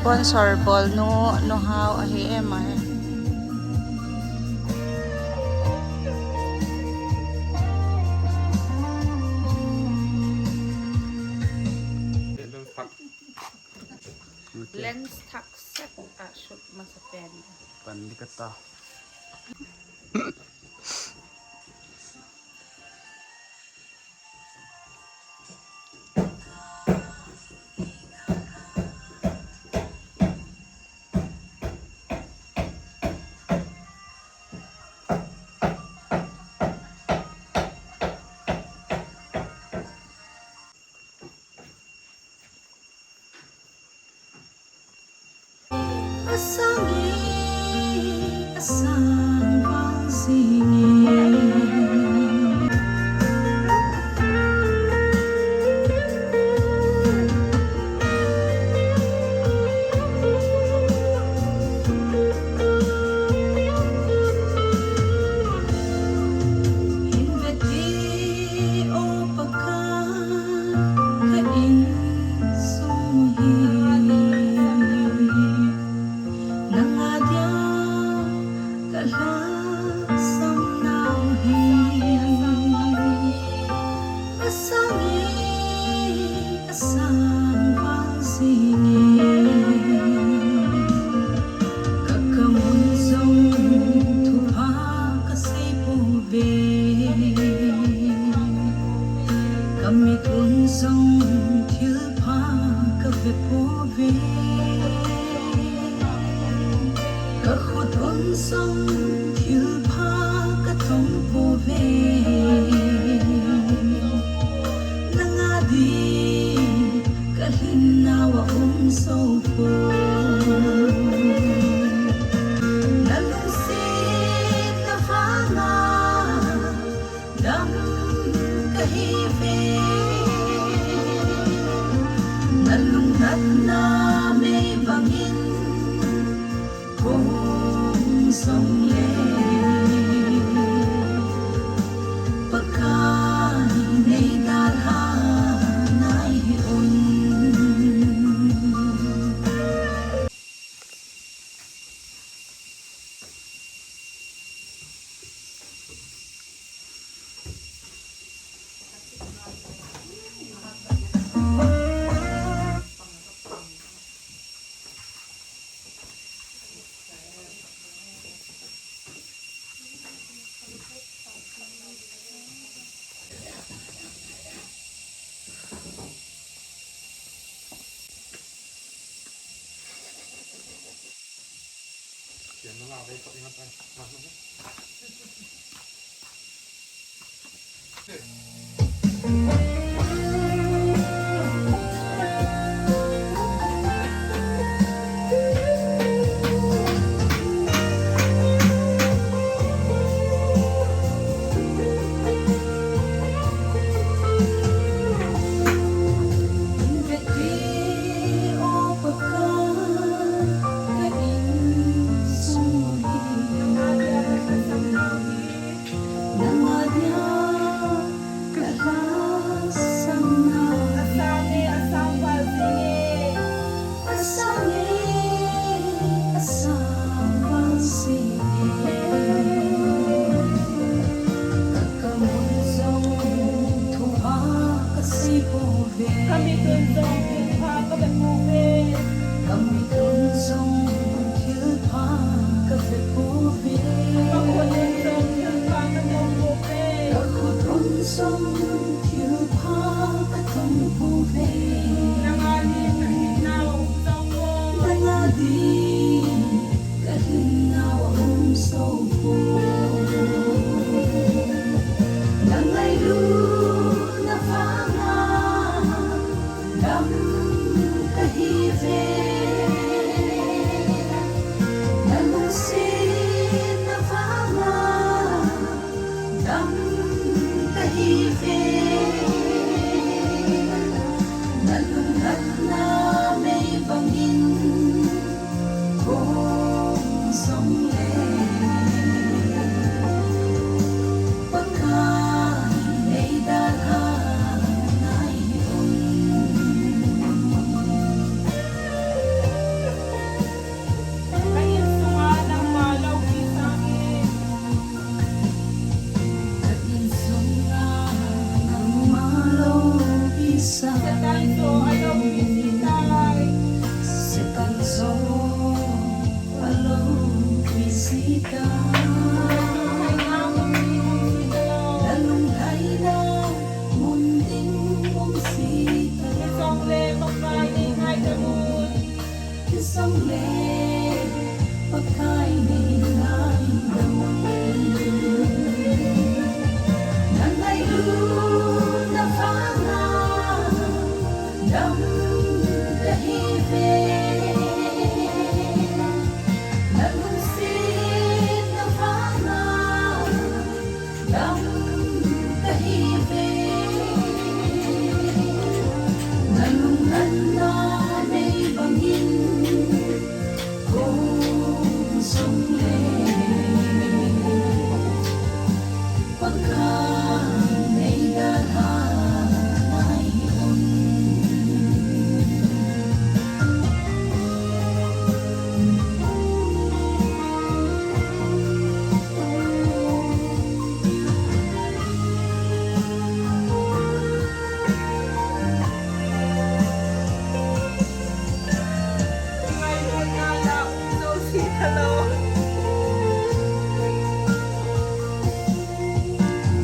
Sponsorable no how ahi emay. Lens tack set shoot masa pen. Pandi kata. Asangi asang bang singin. Kami kunsong kilpa kafe po ve Kahut unsong kilpa katong po ve Nangadi kalinawa unso po Nalungsit na fanga dam kahive Nalungkat na may bangin kung songye Pakai na'y dalha na'y hiun Yan na lang, okay, ingat tayo.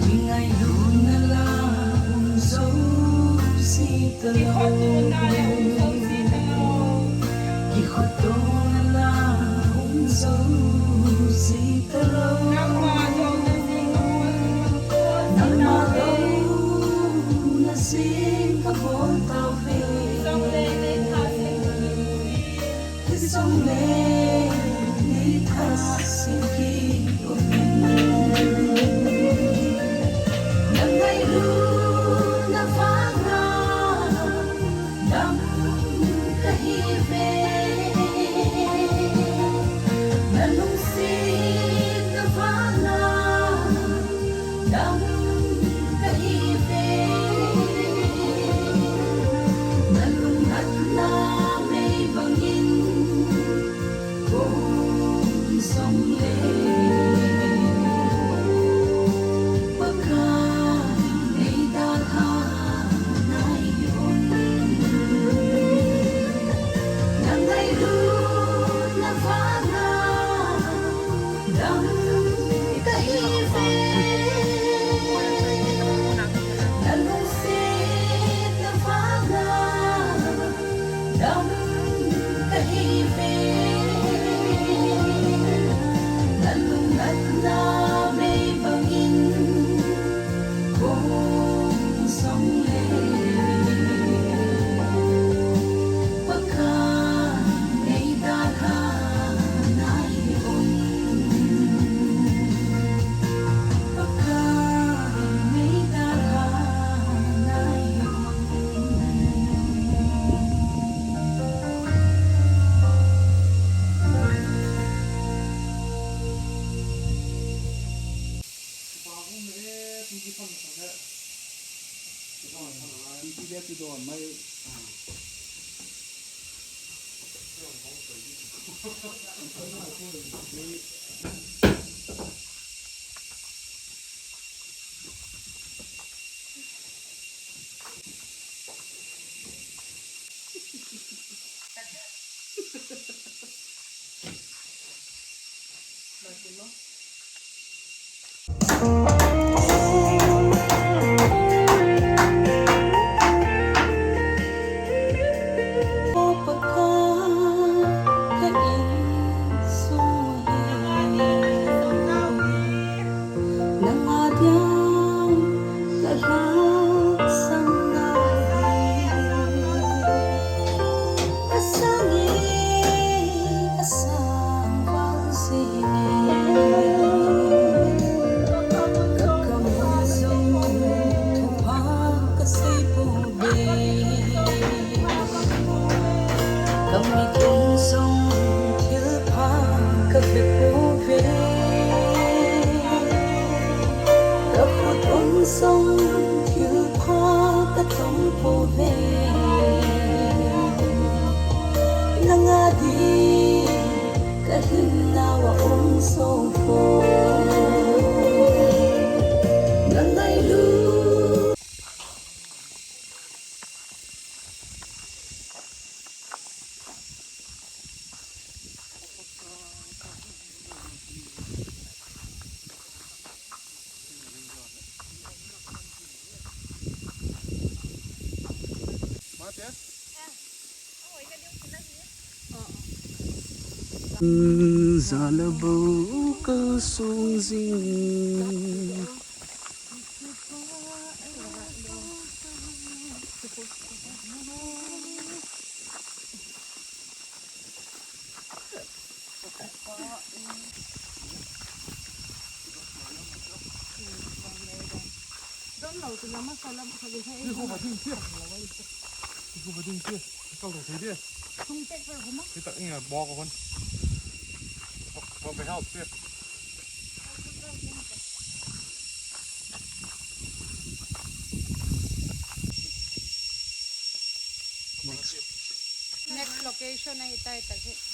Vì ngày luôn là hùng dấu si tơ lâu Vì khuất tôn là hùng dấu si tơ lâu Nằm mà lâu là xin các bốn tàu về Thế sông lên đi tha xin khi của mình Nắng ngày luôn đã phá ngã đắm cây về Nắng nung xin đã phá ngã đắm cây về Nắng nung ngắt na mây vàng in cùng sông lên Pakai dalha Nang ay doon na fana Dam kahibe Nalungsit na fana Dam kahibe Nalungat na may bangin kung sông Pakai dalha ngayon Pakai dalha ngayon Kami kung sông thiếu pha cà phê phố về Gặp một ông sông thiếu pha cà trong phố về Nang adi cả hình nào ông sông phố Nang ngày lưu Già là bầu cơ xuống dinh Cô vào đinh kia. Cô vào đinh kia. Câu đầu thấy đi. Cái tận nhà bò của con. Bò phải học kia. Next location na itay tagi.